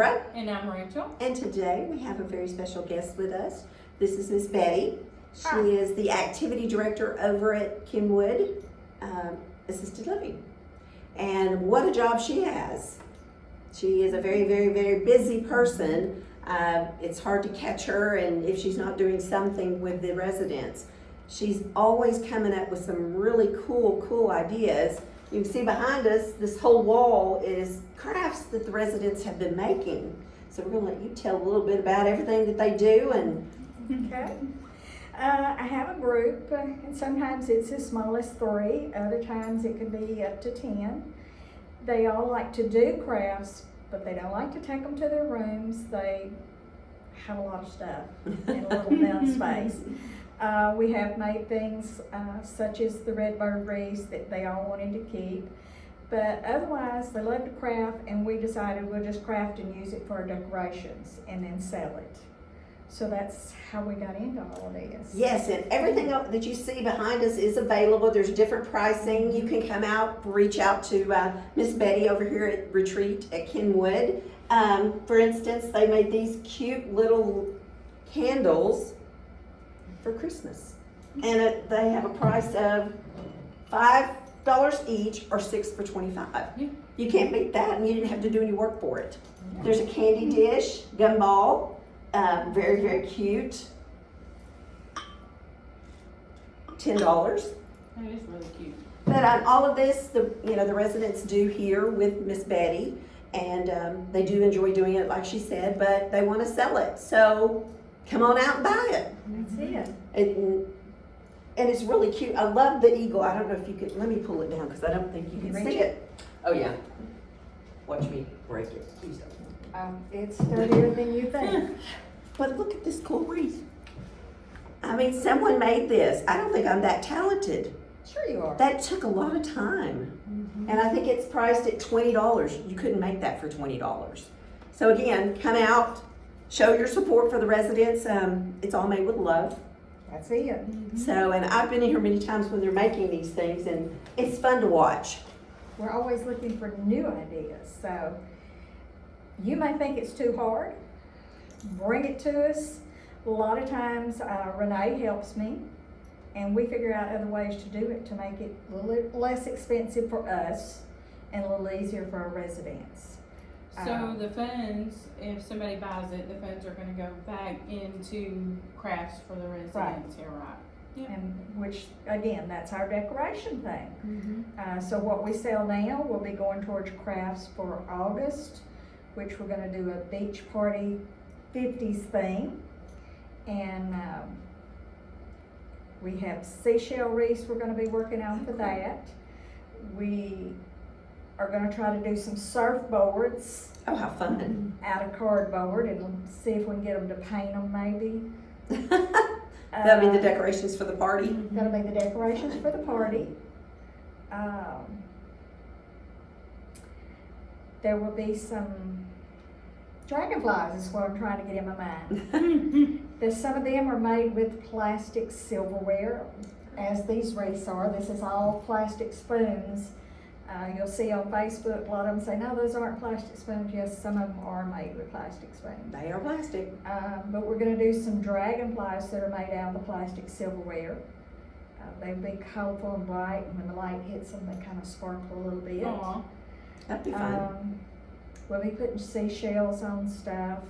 Laura. And I'm Rachel. And today we have a very special guest with us. This is Miss Betty. She Hi. is the activity director over at Kenwood Assisted Living. And what a job she has. She is a very, very, very busy person. It's hard to catch her, and if she's not doing something with the residents. She's always coming up with some really cool ideas. You can see behind us, this whole wall is crafts that the residents have been making. So we're gonna let you tell a little bit about everything that they do and Okay. I have a group, and sometimes it's as small as 3, other times it can be up to 10. They all like to do crafts, but they don't like to take them to their rooms. They have a lot of stuff in a little amount of space. We have made things such as the Redbird wreaths that they all wanted to keep. But otherwise, they love to craft, and we decided we'll just craft and use it for our decorations and then sell it. So that's how we got into all of this. yes, and everything that you see behind us is available. There's different pricing. You can come out, reach out to Miss Betty over here at Retreat at Kenwood. For instance, they made these cute little candles for Christmas. And they have a price of $5 each or 6 for $25. Yeah. You can't beat that, and you didn't have to do any work for it. There's a candy dish, gumball, very, very cute. $10. That is really cute. But all of this, the residents do here with Miss Betty, and they do enjoy doing it, like she said, but they want to sell it. So come on out and buy it. That's it. And it's really cute. I love the eagle. I don't know if you could, let me pull it down because I don't think you can Reach see it. Oh yeah. Watch me break it. Please don't. It's sturdier than you think. But look at this cool wreath. I mean, someone made this. I don't think I'm that talented. Sure you are. That took a lot of time. And I think it's priced at $20. You couldn't make that for $20. So again, come out, show your support for the residents. It's all made with love. That's it. So, and I've been in here many times when they're making these things, and it's fun to watch. We're always looking for new ideas. So you may think it's too hard. Bring it to us. A lot of times Renee helps me, and we figure out other ways to do it to make it a little less expensive for us and a little easier for our residents. So the funds, if somebody buys it, the funds are gonna go back into crafts for the residents here, right? Yeah. And which, again, that's our decoration thing. So what we sell now will be going towards crafts for August, which we're gonna do a beach party 50s theme. And we have seashell wreaths we're gonna be working on for that. We are gonna try to do some surfboards Oh, how fun. out of cardboard and see if we can get them to paint them maybe. That'll be the decorations for the party. That'll be the decorations for the party. There will be some dragonflies is what I'm trying to get in my mind. Some of them are made with plastic silverware, as these wreaths are. This is all plastic spoons. You'll see on Facebook, a lot of them say, no, those aren't plastic spoons. Yes, some of them are made with plastic spoons. They are plastic. But we're gonna do some dragonflies that are made out of the plastic silverware. They'll be colorful and bright, and when the light hits them, they kind of sparkle a little bit. Aw. That'd be fun. We'll be putting seashells on stuff.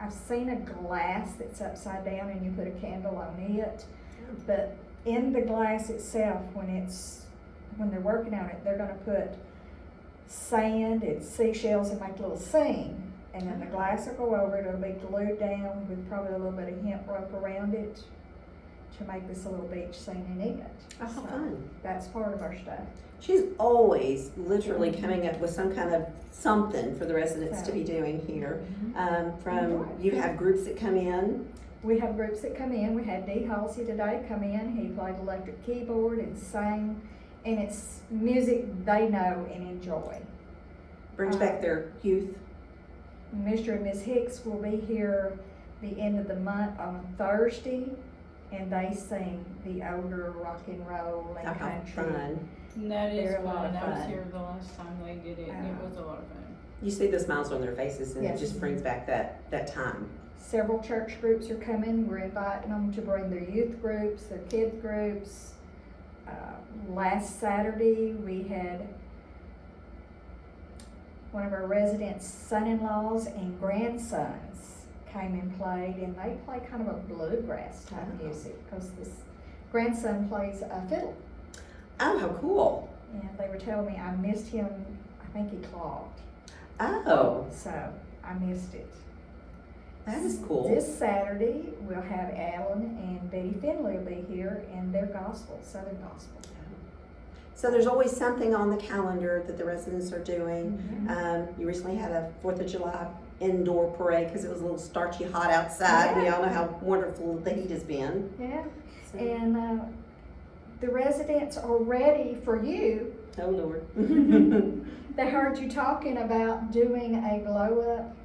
I've seen a glass that's upside down and you put a candle on it. But in the glass itself, when they're working on it, they're gonna put sand and seashells and make a little scene. And then the glass will go over it, it'll be glued down with probably a little bit of hemp rope around it to make this a little beach scene in it. Oh, how So fun. that's part of our stuff. She's always literally coming up with some kind of something for the residents to be doing here. You have groups that come in. We have groups that come in. We had Dee Halsey today come in. He played electric keyboard and sang, and it's music they know and enjoy. Brings back their youth. Mr. and Ms. Hicks will be here the end of the month on Thursday, and they sing the older rock and roll and How country. fun. That is They're a lot fun. of I was fun. here the last time they did it, and it was a lot of fun. You see the smiles on their faces, and Yes. it just brings back that time. Several church groups are coming. We're inviting them to bring their youth groups, their kid groups. Last Saturday, we had one of our residents' son-in-laws and grandsons came and played, and they play kind of a bluegrass type Oh. music because this grandson plays a fiddle. Oh, how cool! And they were telling me I missed him. I think he clogged, Oh, so I missed it. that is cool. This Saturday, we'll have Alan and Betty Finley will be here in their gospel, Southern gospel. So there's always something on the calendar that the residents are doing. You recently had a 4th of July indoor parade because it was a little starchy hot outside. We Yeah. all know how wonderful the heat has been. Yeah, So- and the residents are ready for you. Oh, Lord. They heard you talking about doing a blow up.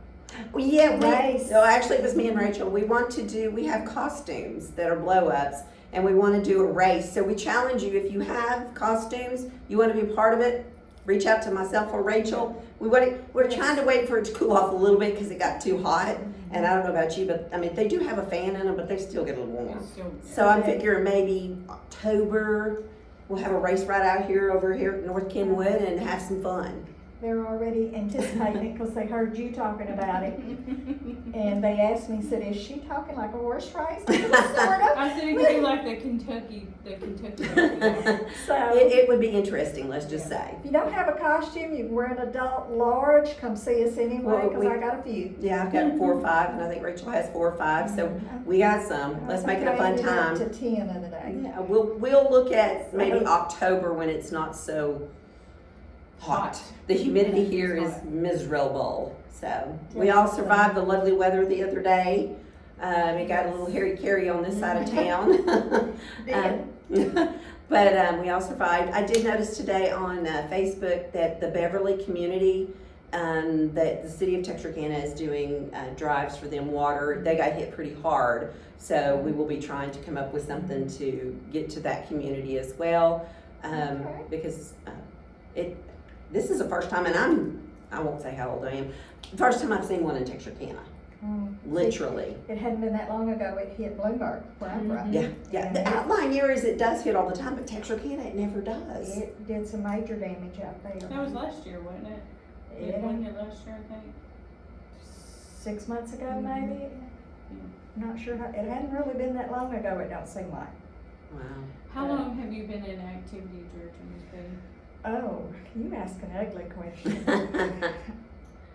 Well, yeah, Race. no, actually, it was me and Rachel. We have costumes that are blow-ups, and we want to do a race. So we challenge you, if you have costumes, you want to be part of it, reach out to myself or Rachel. We're trying to wait for it to cool off a little bit because it got too hot. And I don't know about you, but I mean, they do have a fan in them, but they still get a little warm. It's still- So I'm figuring maybe October, we'll have a race right out here over here at North Kenwood and have some fun. They're already anticipating it because they heard you talking about it. And they asked me, said, is she talking like a horse race? Sort of. I said it could be like the Kentucky. So, It would be interesting, let's just say. if you don't have a costume, you can wear an adult large, come see us anyway, Well, because I got a few. Yeah, I've got 4 or 5, and I think Rachel has 4 or 5, so we got some. Let's make it a fun I time. ended up to 10 of the day. Yeah, we'll look at maybe October when it's not so hot. The humidity here is miserable. So we all survived the lovely weather the other day. We got a little hairy carry on this side of town. But we all survived. I did notice today on Facebook that the Beverly community, that the city of Texarkana is doing drives for them water. They got hit pretty hard. So we will be trying to come up with something to get to that community as well. Because this is the first time, and I won't say how old I am, first time I've seen one in Texarkana, literally. It hadn't been that long ago it hit Bloomberg, where I'm from. Yeah, the outlying areas it does hit all the time, but Texarkana it never does. It did some major damage out there. That was last year, wasn't it? Yeah. It wasn't it last year, I think. 6 months ago, maybe? Not sure, it hadn't really been that long ago, it don't seem like. Wow. How long have you been in activity, Georgia, Miss Betty? Oh, you ask an ugly question.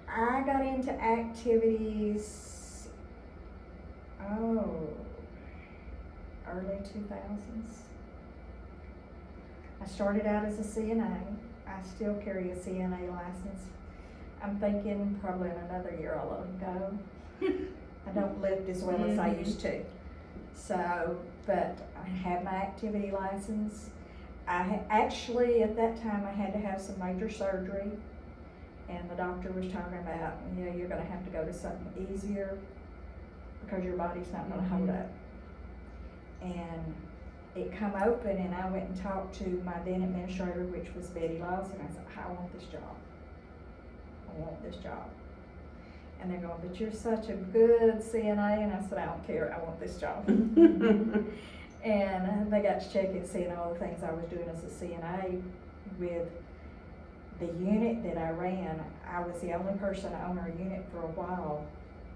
I got into activities, early 2000s. I started out as a CNA. I still carry a CNA license. I'm thinking probably in another year I'll let them go. I don't lift as well as I used to. So, but I have my activity license. Actually, at that time, I had to have some major surgery, and the doctor was talking about, you're gonna have to go to something easier because your body's not gonna hold up. And it come open, and I went and talked to my then administrator, which was Betty Laws, and I said, I want this job. I want this job. And they're going, but you're such a good CNA, and I said, I don't care, I want this job. And they got to check and seeing all the things I was doing as a CNA with the unit that I ran. I was the only person to own our unit for a while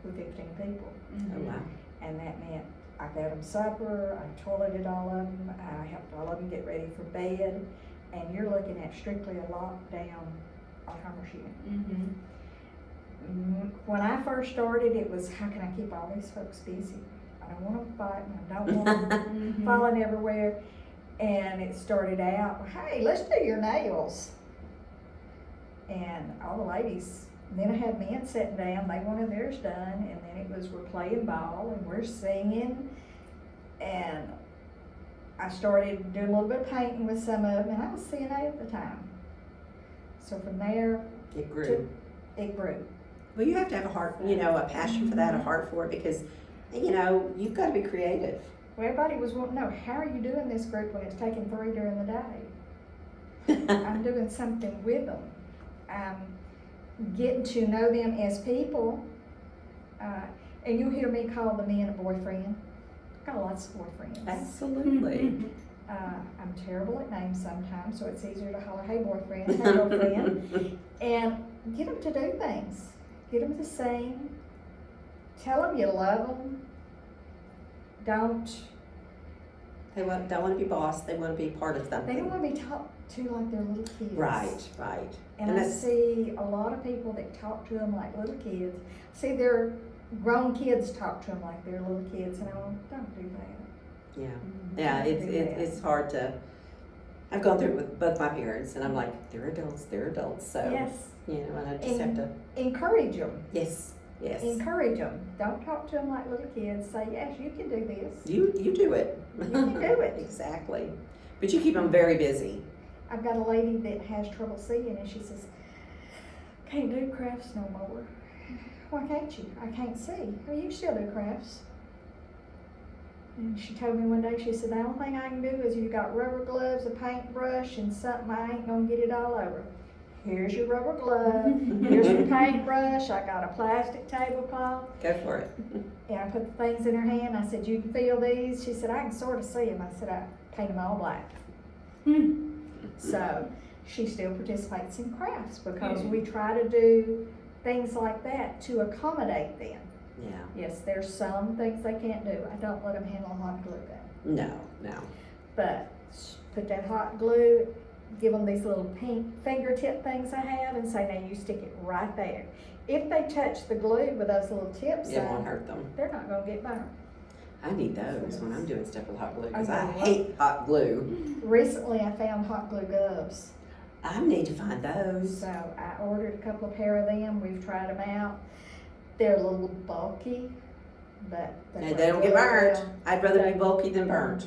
with 15 people. Oh, wow. And that meant I got them supper, I toileted all of them, I helped all of them get ready for bed. And you're looking at strictly a lockdown Alzheimer's unit. When I first started, it was, how can I keep all these folks busy? I don't want them fighting, I don't want them falling everywhere. And it started out, hey, let's do your nails. And all the ladies, then I had men sitting down, they wanted theirs done, and then it was, we're playing ball and we're singing. And I started doing a little bit of painting with some of them, and I was CNA at the time. So from there, It grew. it grew. Well, you have to have a heart, a passion for that, a heart for it, because, you've got to be creative. Well, everybody was wanting to know, how are you doing this group when it's taking 3 during the day? I'm doing something with them. getting to know them as people. And you'll hear me call the men a boyfriend. Got lots of boyfriends. Absolutely. I'm terrible at names sometimes, so it's easier to holler, hey boyfriend, hey girlfriend. And get them to do things. Get them to sing. Tell them you love them. They don't want to be boss, they want to be part of They something. don't want to be talked to like they're little kids. Right. And And I that's- see a lot of people that talk to them like little kids. See their grown kids talk to them like they're little kids, and I go, don't do that. Yeah, yeah, it's hard to, I've gone through it with both my parents, and I'm like, they're adults, so, Yes, you know, and I just have to, encourage them. yes. Encourage them. Don't talk to them like little kids. Say, yes, you can do this. You do it. You can do it. Exactly. But you keep them very busy. I've got a lady that has trouble seeing, and she says, can't do crafts no more. Why can't you? I can't see. Well, you can still do crafts. And she told me one day, she said, the only thing I can do is you got rubber gloves, a paintbrush, and something I ain't gonna get it all over. Here's your rubber glove, here's your paintbrush, I got a plastic tablecloth. Go for it. And I put the things in her hand, I said, you can feel these? She said, I can sort of see them. I said, I paint them all black. So she still participates in crafts because we try to do things like that to accommodate them. Yeah. Yes, there's some things they can't do. I don't let them handle hot glue gun. No. But put that hot glue, give them these little pink fingertip things I have and say, now you stick it right there. If they touch the glue with those little tips It won't on, hurt them. they're not gonna get burned. I need those when I'm doing stuff with hot glue, because Okay, I well- hate hot glue. Recently I found hot glue gloves. I need to find those. So I ordered a couple of pair of them. We've tried them out. They're a little bulky, but And they don't get burned. well. I'd rather be bulky than burnt.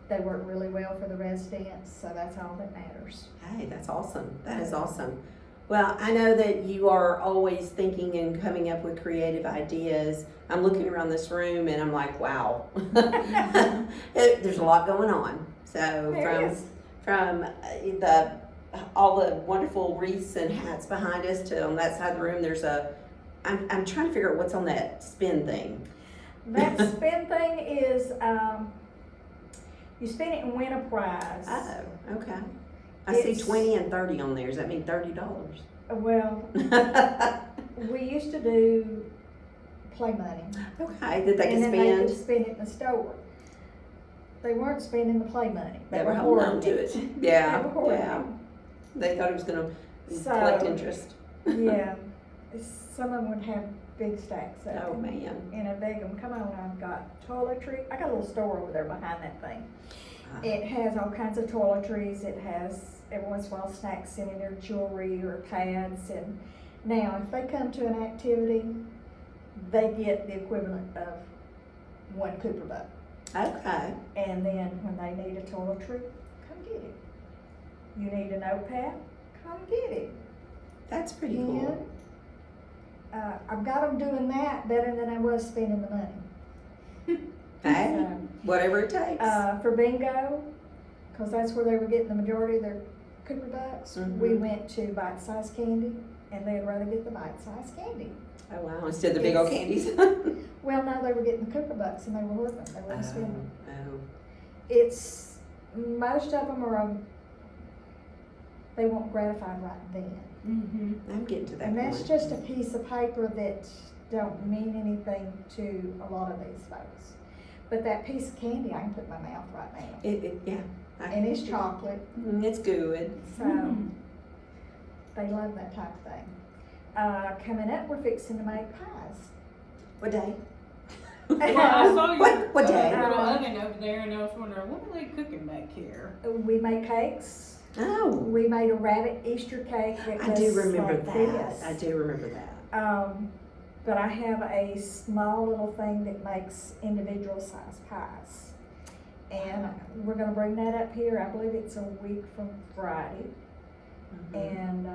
They work really well for the residents, so that's all that matters. Hey, that's awesome. That is awesome. Well, I know that you are always thinking and coming up with creative ideas. I'm looking around this room and I'm like, wow. There's a lot going on. So There is. from all the wonderful wreaths and hats behind us to on that side of the room, there's I'm trying to figure out what's on that spin thing. That spin thing is, you spin it and win a prize. Oh, okay. I see It's- 20 and 30 on there. Does that mean $30? Well, we used to do play money. Okay, that they can And then they could spend. spin it in the store. They weren't spending the play money. They were holding on hoarding to it. Yeah, They were hoarding yeah. They thought it was gonna So- collect interest. Yeah, some of them would have big stacks of Oh, them. man. And I beg them, come on, I've got toiletry. I got a little store over there behind that thing. It has all kinds of toiletries. It has, every once in a while, snacks in it, or jewelry, or pads. And now, if they come to an activity, they get the equivalent of one Cooper buck. Okay. And then when they need a toiletry, come get it. You need a notepad, come get it. That's pretty cool. And I've got them doing that better than I was spending the money. Hey, So, whatever it takes. for bingo, because that's where they were getting the majority of their Cooper bucks, we Mhm. went to bite-sized candy, and they'd rather get the bite-sized candy. Oh, wow. Instead of the big old candies. Well, no, they were getting the Cooper bucks, and they were worth them. They wouldn't spend them. Oh. It's, most of them are, they want gratified right then. Mm-hmm. I'm getting to that And point. that's just a piece of paper that don't mean anything to a lot of these folks. But that piece of candy, I can put in my mouth right now. Yeah. And it's chocolate, It's good. so they love that type of thing. Coming up, we're fixing to make pies. What day? Well, I saw What day? your little oven over there, and I was wondering, what are they cooking back here? We make cakes. Oh, We made a rabbit Easter cake that I do was remember like that. this. I do remember that. But I have a small little thing that makes individual size pies. And we're gonna bring that up here, I believe it's a week from Friday. Mhm. And,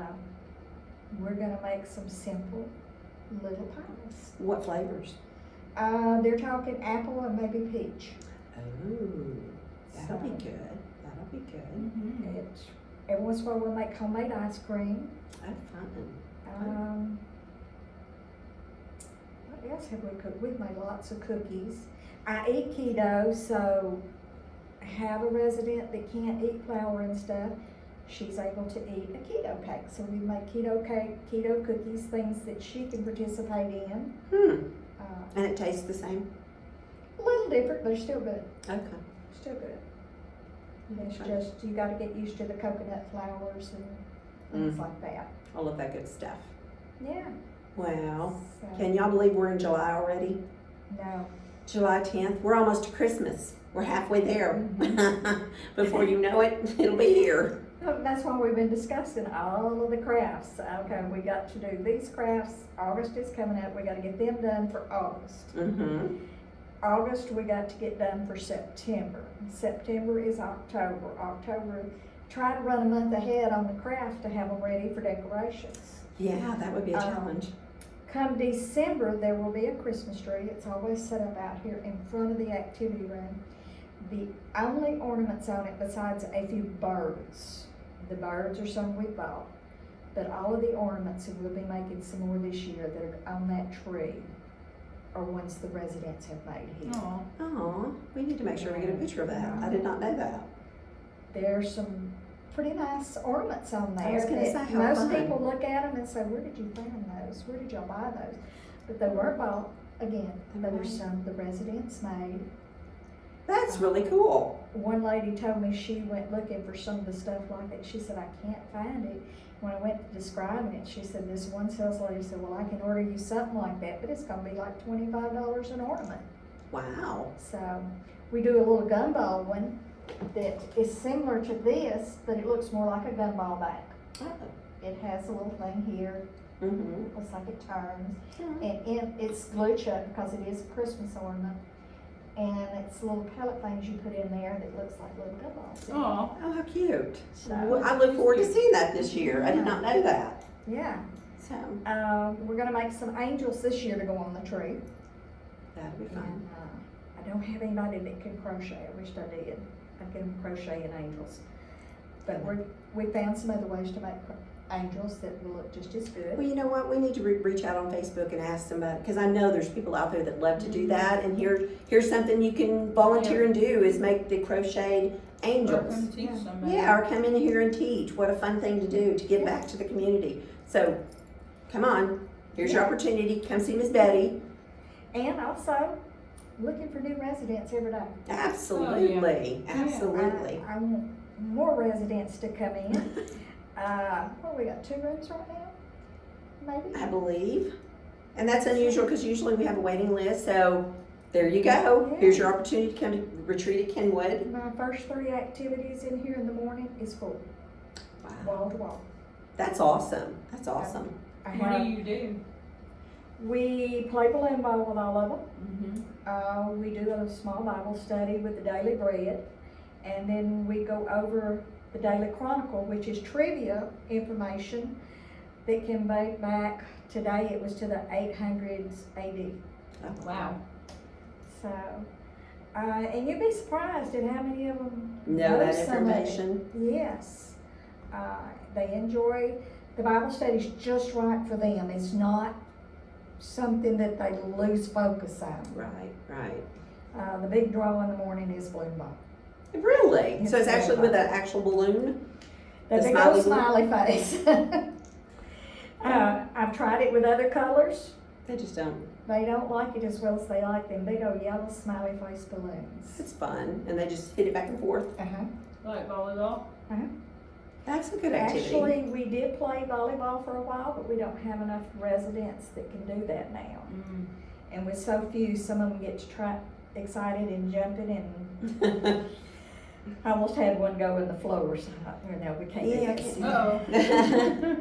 we're gonna make some simple little pies. What flavors? They're talking apple and maybe peach. Oh, that'll be So- good. That'll be good. Mm-hmm. Every once in a while we'll make homemade ice cream. Oh, fun. What else have we cooked? We've made lots of cookies. I eat keto, so I have a resident that can't eat flour and stuff. She's able to eat a keto cake, so we make keto cake, keto cookies, things that she can participate in. And it tastes the same? A little different, but it's still good. Okay. Still good. It's Okay. just, you gotta get used to the coconut flours and things like that. All of that good stuff. Yeah. Wow. So, Can y'all believe we're in July already? no. July 10th. We're almost to Christmas. We're halfway there. Mm-hmm. Before you know it, it'll be here. Oh, that's why we've been discussing all of the crafts. Okay, we got to do these crafts. August is coming up. We gotta get them done for August. Mm-hmm. August, we got to get done for September. September is October. October, try to run a month ahead on the craft to have them ready for decorations. Yeah, that would be a challenge. Come December, there will be a Christmas tree. It's always set up out here in front of the activity room. The only ornaments on it besides a few birds. The birds are some we bought. But all of the ornaments, and we'll be making some more this year that are on that tree, are ones the residents have made here. Aw. Oh, we need to make sure we get a picture of that. I did not know that. There's some pretty nice ornaments on there. I was gonna that say, how most fun. people look at them and say, where did you find those? Where did y'all buy those? But they weren't bought. Again, they were Right. some the residents made. That's really cool. One lady told me she went looking for some of the stuff like that. She said, I can't find it. When I went to describing it, she said, this one sales lady said, well, I can order you something like that, but it's gonna be like $25 an ornament. Wow. So we do a little gumball one that is similar to this, but it looks more like a gumball back. It has a little thing here, Mm-hmm. it looks like it turns, and it's glue shut because it is a Christmas ornament. And it's little pellet things you put in there that looks like little gumballs. Aw. Oh, how cute. So, Well, I look forward to seeing that this year. I did not know that. yeah. So, We're gonna make some angels this year to go on the tree. that'll be And, fun. I don't have anybody that can crochet. I wish I did. I can crochet in angels. But we found some other ways to make angels that will look just as good. Well, you know what? We need to reach out on Facebook and ask somebody, because I know there's people out there that love to do that. And here's something you can volunteer and do is make the crocheted Or angels. come teach Yeah. somebody. Yeah, or come in here and teach. What a fun thing to do, to give back to the community. So, come on. Here's your opportunity. Come see Miss Betty. And also, looking for new residents every day. Absolutely. Absolutely. I want more residents to come in. What, we got 2 rooms right now? Maybe? I believe. And that's unusual because usually we have a waiting list. So, there you go. Yeah. Here's your opportunity to come to retreat at Kenwood. My first 3 activities in here in the morning is full, Wow. wall to wall. That's awesome. That's awesome. I What have, do you do? we play balloon ball with all of them. Mm-hmm. We do a small Bible study with the Daily Bread, and then we go over the Daily Chronicle, which is trivia information that can date back, today it was to the 800s AD. Oh, Wow. So, and you'd be surprised at how many of them Know that some of it. information. Yes. They enjoy, the Bible study's just right for them. It's not something that they lose focus on. Right, right. The big draw in the morning is balloon ball. Really? Yes, So it's actually very with an actual balloon? The The big smiley old smiley face. I've tried it with other colors. They just don't. They don't like it as well as they like them big old yellow smiley face balloons. It's fun, and they just hit it back and forth. Uh-huh. Like volleyball? That's a good activity. Actually, we did play volleyball for a while, but we don't have enough residents that can do that now. Mm. And with so few, some of them get to try excited and jumping, and I almost had one go in the floor, so I thought, well, no, we can't do Yeah, I this. Uh-oh.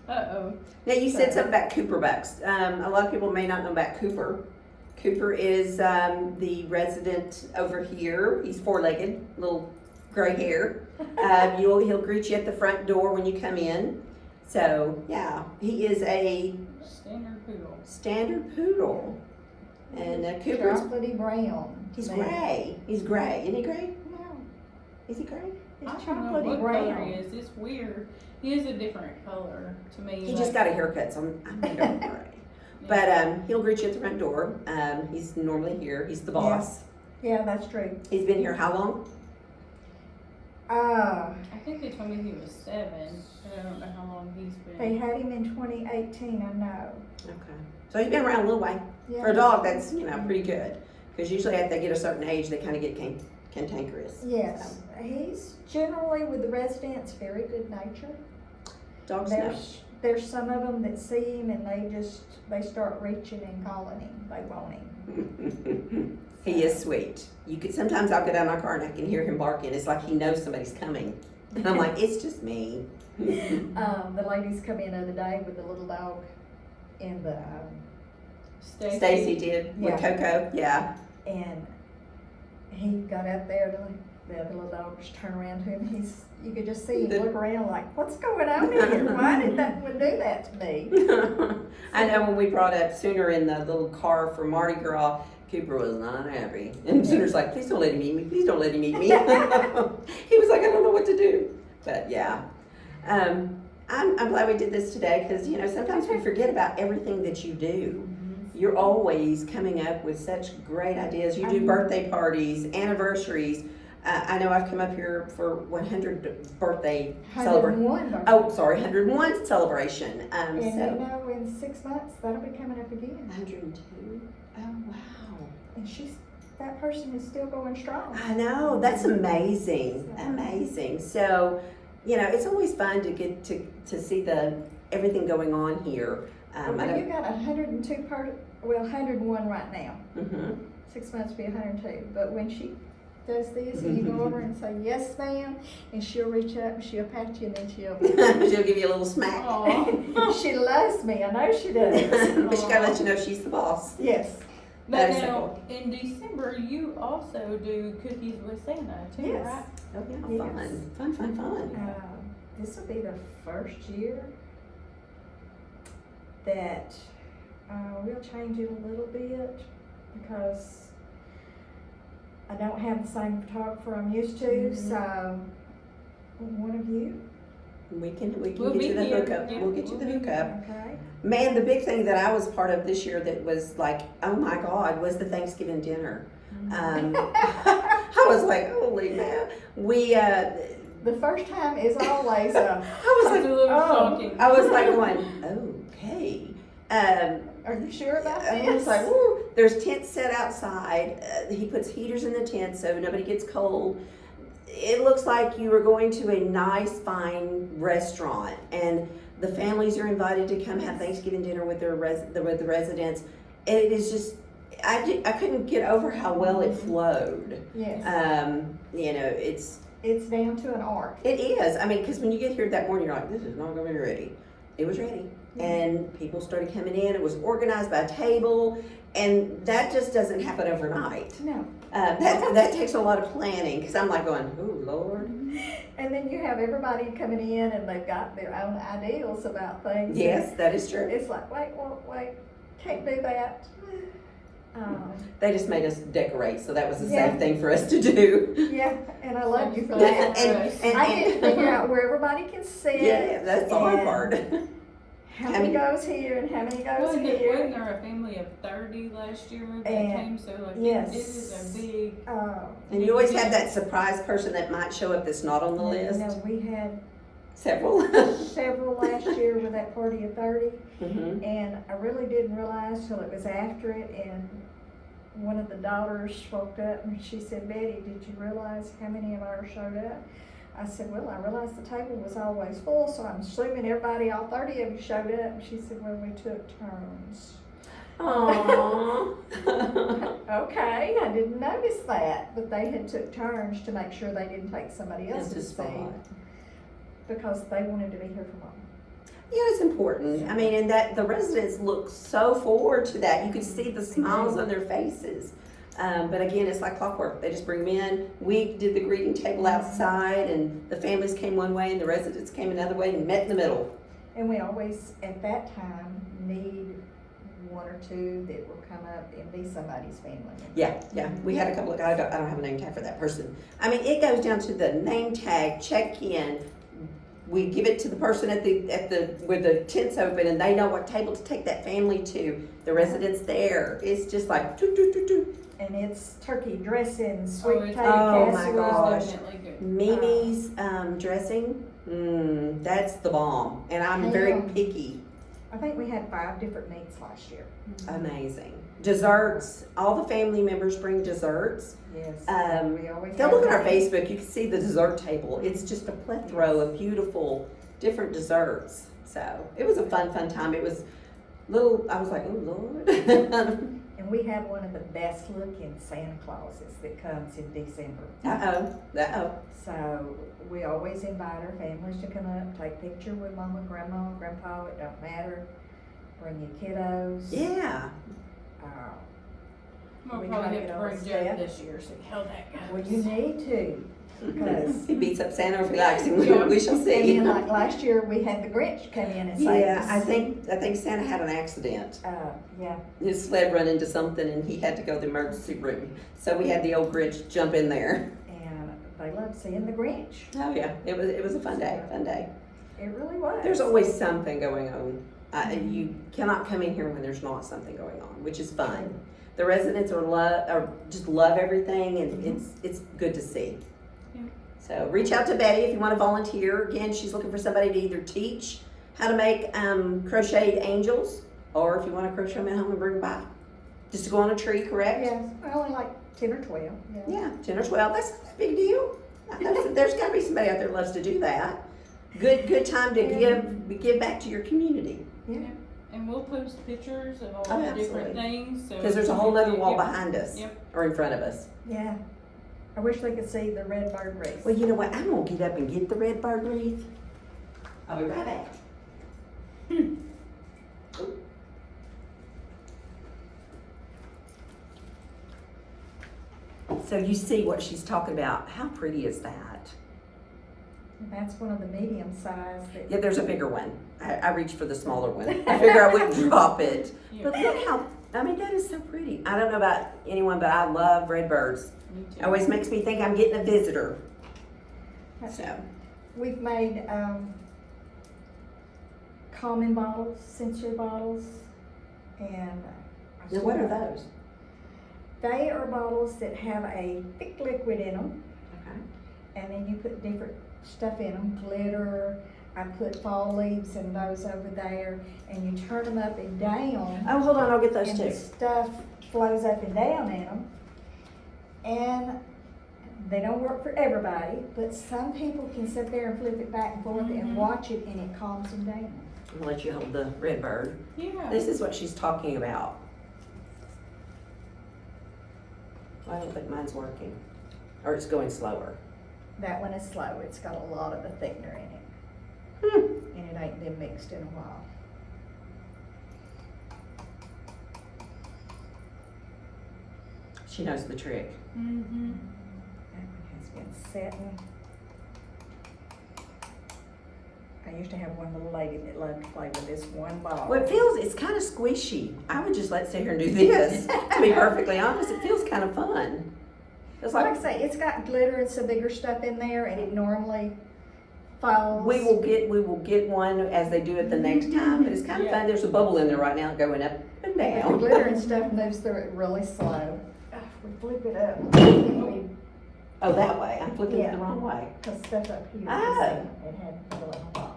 Uh-oh. Now, you said something about Cooper Bucks. A lot of people may not know about Cooper. Cooper is the resident over here. He's 4-legged, little gray hair. He'll greet you at the front door when you come in. So, yeah, he is a Standard poodle. standard poodle. And Cooper's, Chocolatey brown. he's Man. gray. He's gray. Isn't he gray? No. Is he gray? It's I don't know chocolatey what color brown. he is. It's weird. He is a different color to me. He just got a haircut, so I'm gonna go gray. But he'll greet you at the front door. He's normally here. He's the boss. Yeah, that's true. He's been here how long? Uh, I think they told me he was 7, but I don't know how long he's they been. had him in 2018, I know. Okay. So he's been around a little way. Yeah. For a dog, that's, pretty good. Because usually after they get a certain age, they kind of get cantankerous. Yes, he's generally with the residents very good natured. Dogs know. There's some of them that see him and they start reaching and calling him. They want him. He is sweet. Sometimes I'll get out of my car and I can hear him barking. It's like he knows somebody's coming. And I'm like, it's just me. The ladies come in the other day with the little dog in the, Stacy did with Yeah. Coco. Yeah. and he got up there to the other little dog just turned around to him. You could just see him look around like, what's going on here? Why did that one do that to me? I know when we brought up Sooner in the little car for Mardi Gras, Cooper was not happy. And Sooner's like, please don't let him eat me. Please don't let him eat me. He was like, I don't know what to do. But yeah. I'm glad we did this today because, sometimes we forget about everything that you do. You're always coming up with such great ideas. You do birthday parties, anniversaries. I know I've come up here for 100 birthday celebration. 101 birthday. Oh, sorry, 101 celebration. And in 6 months, that'll be coming up again. 102. Oh, wow. And that person is still going strong. I know, that's amazing, amazing. So, it's always fun to get to see everything going on here. Well, you got 101 right now. Mhm. 6 months will be 102. But when she does this, and you go over and say, yes, ma'am, and she'll reach up and she'll pat you and then she'll She'll give you a little smack. Aw. She loves me, I know she does. But she gotta let you know she's the boss. Yes. But That is so now, in December, you also do cookies with Santa too, Yes. right? Oh, yeah, Yes. fun. This will be the first year that we'll change it a little bit because I don't have the same photographer I'm used to, Mhm. so one of you, We can We'll get be you the here. hookup. Yeah, We'll get you the we'll be hookup. okay? Man, the big thing that I was part of this year that was like, oh my God, was the Thanksgiving dinner. I was like, holy man. The first time is always I was It's a like, little oh, shocking. I was like going, okay. are you sure about I was this? like, woo. There's tents set outside. He puts heaters in the tent so nobody gets cold. It looks like you are going to a nice, fine restaurant, and the families are invited to come have Thanksgiving dinner with the residents. It is just, I couldn't get over how well it flowed. Yes, It's down to an art. it is. I mean, because when you get here that morning, you're like, this is not going to be ready. It was ready. And people started coming in. It was organized by table. And that just doesn't happen overnight. No. That takes a lot of planning. Because I'm like going, oh, Lord. And then you have everybody coming in and they've got their own ideals about things. Yes, that is true. It's like, wait, can't do that. They just made us decorate. So that was the Yeah. safe thing for us to do. Yeah, and I love you for And, that. and, I get to figure out where everybody can sit. yeah, that's the hard and part. How many goes here and how many goes Wasn't here. there a family of 30 last year that And- came? So like, yes. it is a big. And you always have that surprise person that might show up that's not on the list. No, we had Several. several last year with that party of 30. Mhm. And I really didn't realize till it was after it, and one of the daughters spoke up and she said, Betty, did you realize how many of ours showed up? I said, well, I realized the table was always full, so I'm assuming everybody, all 30 of you showed up. And she said, well, we took turns. Aww. Okay, I didn't notice that, but they had took turns to make sure they didn't take somebody That's else's a spot. seat because they wanted to be here for mom. Yeah, it's important. I mean, and that the residents look so forward to that. You could see the smiles on their faces. But again, it's like clockwork. They just bring them in. We did the greeting table outside, and the families came one way, and the residents came another way, and met in the middle. And we always, at that time, need one or two that will come up and be somebody's family member. Yeah, we had a couple of, I don't have a name tag for that person. I mean, it goes down to the name tag, check in. We give it to the person at the, where the tent's open, and they know what table to take that family to. The residents there, it's just like, doo, doo, doo, doo. And it's turkey dressing, Oh, sweet it's- potato oh my casserole. gosh. Definitely good. Mimi's dressing, that's the bomb. And I'm very Ham. picky. I think we had 5 different meats last year. Amazing. Desserts, all the family members bring desserts. Yes. Um, We always Go have look at our that. Facebook, you can see the dessert table. It's just a plethora of beautiful, different desserts. So it was a fun time. It was little, I was like, oh Lord. And we have one of the best looking Santa Clauses that comes in December. Uh-oh. So we always invite our families to come up, take picture with mama, grandma, grandpa, it don't matter. Bring your kiddos. Yeah. We'll We probably try to have get to all bring the Jeff staff. this year, see how that goes. Well, you need to, because. He beats up Santa if he likes him. Yeah. We shall And see. then like last year, we had the Grinch come in and save Yeah, us. I think Santa had an accident. Yeah, His sled run into something and he had to go to the emergency room. So we had the old Grinch jump in there. and they loved seeing the Grinch. Oh yeah, it was a fun day, It really was. There's always something going on. You cannot come in here when there's not something going on, which is fun. The residents just love everything, and it's good to see. Yeah. So reach out to Betty if you want to volunteer. Again, she's looking for somebody to either teach how to make crocheted angels, or if you want to crochet them at home and bring them by. Just to go on a tree, correct? Yes, only like 10 or 12. Yeah, 10 or 12, that's not a big deal. There's gotta be somebody out there that loves to do that. Good time to give back to your community. And we'll post pictures of all Oh, the different absolutely. things, so. Because there's a whole other wall Yep. behind us, Yep. or in front of us. Yeah. I wish they could see the red bird race. Well, you know what, I'm gonna get up and get the red bird wreath. I'll be right back. So you see what she's talking about, how pretty is that? And that's one of the medium size that. Yeah, there's a bigger one. I reached for the smaller one. I figure I wouldn't drop it. Yeah. But look how, I mean, that is so pretty. I don't know about anyone, but I love red birds. Me It too. always makes me think I'm getting a visitor. So, We've made common bottles, sensory bottles, and. now what are those? They are bottles that have a thick liquid in them, Okay. and then you put different stuff in them, glitter. I put fall leaves in those over there, and you turn them up and down. Oh, hold on, I'll get those And the too. stuff flows up and down in them. And they don't work for everybody, but some people can sit there and flip it back and forth Mhm. and watch it, and it calms them down. I'll let you hold the red bird. Yeah. This is what she's talking about. I don't think mine's working. Or it's going slower. That one is slow. It's got a lot of the thickener in it, Hmm. and it ain't been mixed in a while. She knows the trick. Mm-hmm. That one has been setting. I used to have one little lady that loved to play with this one ball. Well, it's kind of squishy. I would just let sit here and do this. To be perfectly honest, it feels kind of fun. It's Like I like, say, it's got glitter and some bigger stuff in there, and it normally falls. we will get one as they do it the next time, but it's kind of Yeah. fun. There's a bubble in there right now going up and The down. glitter and stuff moves through it really slow. We flip it up. We Oh, that way. I'm flipping it Yeah. the wrong way. put stuff up here. Oh. It had the little ball.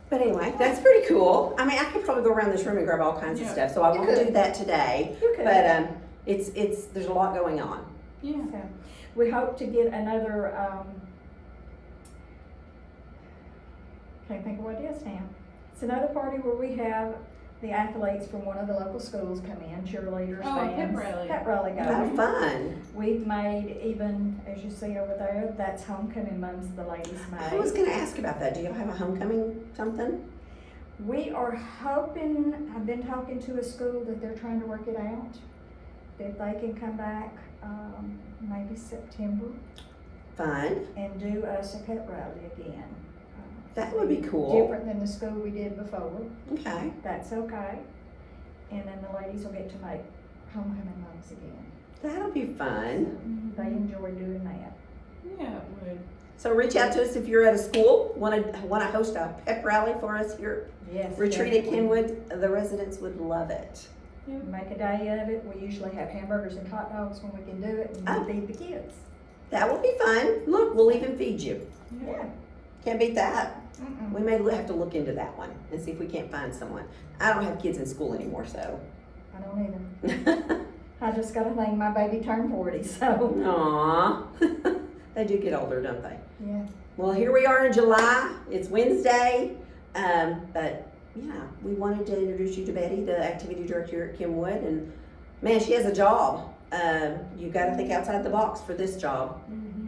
But anyway, that's pretty cool. I mean, I could probably go around this room and grab all kinds of Yeah. stuff, so I You won't could. do that today. You could. But it's there's a lot going on. Yeah. So, we hope to get another, can't think of what it is now. It's another party where we have the athletes from one of the local schools come in, cheerleaders, Oh, a pep bands. rally. Pep rally A lot of goes. fun. We've made even, as you see over there, that's homecoming months the ladies I was made. gonna ask about that. Do you have a homecoming something? We are hoping, I've been talking to a school that they're trying to work it out. If they can come back, maybe September Fun. and do us a pep rally again. That would be cool. Different than the school we did before. Okay. That's okay. and then the ladies will get to make homecoming mugs again. That'll be fun. They enjoy doing that. Yeah, it would. So reach out to us if you're at a school, want to host a pep rally for us here. Yes. Retreat at definitely. Kenwood, the residents would love it. Make a day of it. We usually have hamburgers and hot dogs when we can do it, and Oh. we feed the kids. That will be fun. Look, we'll even feed you. Yeah. Can't beat that. Mm-mm. We may have to look into that one and see if we can't find someone. I don't have kids in school anymore, so. I don't either. I just got to think my baby turned 40, so. Aww. They do get older, don't they? Yeah. Well, here we are in July. It's Wednesday. But yeah, we wanted to introduce you to Betty, the activity director at Kenwood. And man, she has a job. You got to think outside the box for this job.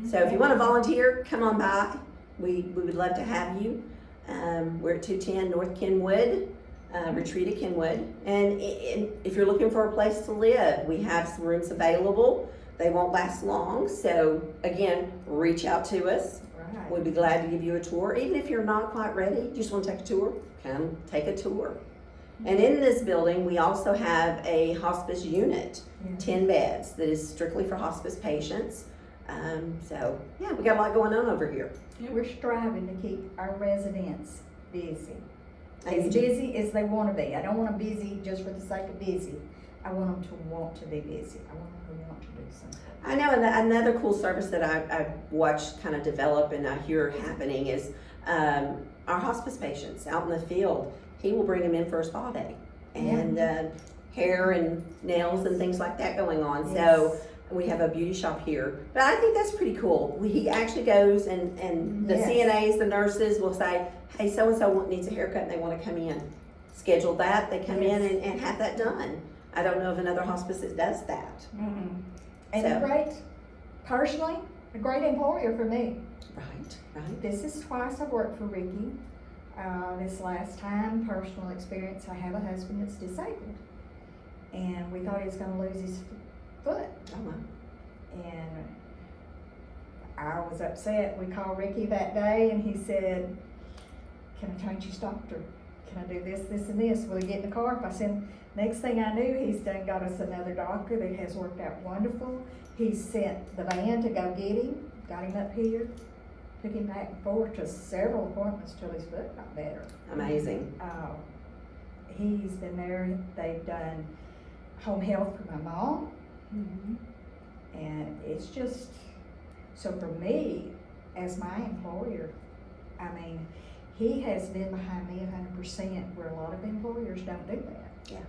So if you want to volunteer, come on by. We would love to have you. We're at 210 North Kenwood, Retreat at Kenwood. And if you're looking for a place to live, we have some rooms available. They won't last long. So again, reach out to us. Right. We'd be glad to give you a tour. Even if you're not quite ready, just want to take a tour, come take a tour. And in this building, we also have a hospice unit, Yeah. 10 beds, that is strictly for hospice patients. So yeah, we got a lot going on over here. We're striving to keep our residents busy. And As you- busy as they want to be. I don't want them busy just for the sake of busy. I want them to want to be busy. I want them to want to do something. I know another cool service that I've watched kind of develop and I hear happening is our hospice patients out in the field. He will bring them in for a spa day and hair and nails and things like that going on. So we have a beauty shop here. But I think that's pretty cool. He actually goes and the Yes. CNAs, the nurses will say, hey, so-and-so needs a haircut and they want to come in. Schedule that, they come in Yes. and have that done. I don't know of another hospice that does that. And So- a great, personally, a great employer for me. Right. This is twice I've worked for Ricky. This last time, personal experience, I have a husband that's disabled. And we thought he was gonna lose his foot. Oh, wow. And I was upset. We called Ricky that day and he said, can I change his doctor? Can I do this, this, and this? Will he get in the car? If I send, next thing I knew, he's done got us another doctor that has worked out wonderful. He sent the van to go get him, got him up here, took him back and forth to several appointments till his foot got better. Amazing. He's been there, they've done home health for my mom. And it's just, so for me, as my employer, I mean, he has been behind me 100%, where a lot of employers don't do that.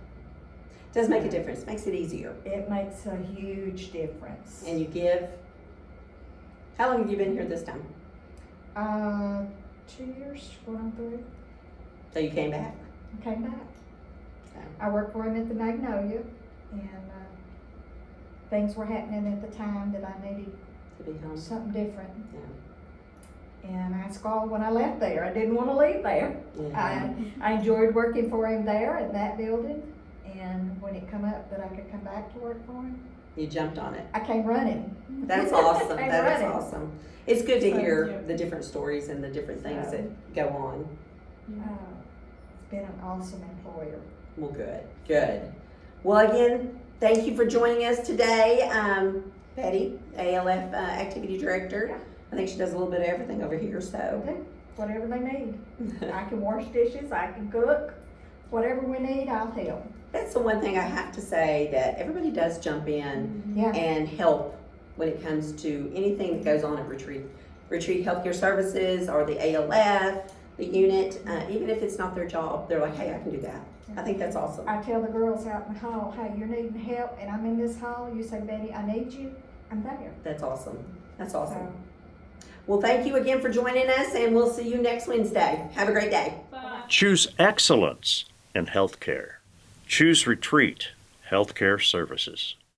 Does make a difference, makes it easier. It makes a huge difference. And you give, how long have you been here this time? 2 years, going on 3, So you came back? I came back. So, I worked for him at the Magnolia, and things were happening at the time that I needed to be home? something different. Yeah. And I squalled when I left there. I didn't want to leave there. Yeah. I enjoyed working for him there in that building, and when it come up that I could come back to work for him, You jumped on it. I came running. That's awesome, I came that is running. awesome. It's good to So, hear yeah. the different stories and the different things So- that go on. It's been an awesome employer. Well, good. Well, again, thank you for joining us today. Betty, ALF Activity Director. Yeah. I think she does a little bit of everything over here, so. Okay, whatever they need. I can wash dishes, I can cook, whatever we need, I'll help. That's the one thing I have to say, that everybody does jump in Yeah, and help when it comes to anything that goes on at Retreat. Retreat Healthcare Services or the ALF, the unit, even if it's not their job, they're like, hey, I can do that. I think that's awesome. I tell the girls out in the hall, hey, you're needing help, and I'm in this hall, you say, Betty, I need you, I'm there. That's awesome. That's awesome. So, Well, thank you again for joining us, and we'll see you next Wednesday. Have a great day. Bye. Choose excellence in healthcare. Choose Retreat Healthcare Services.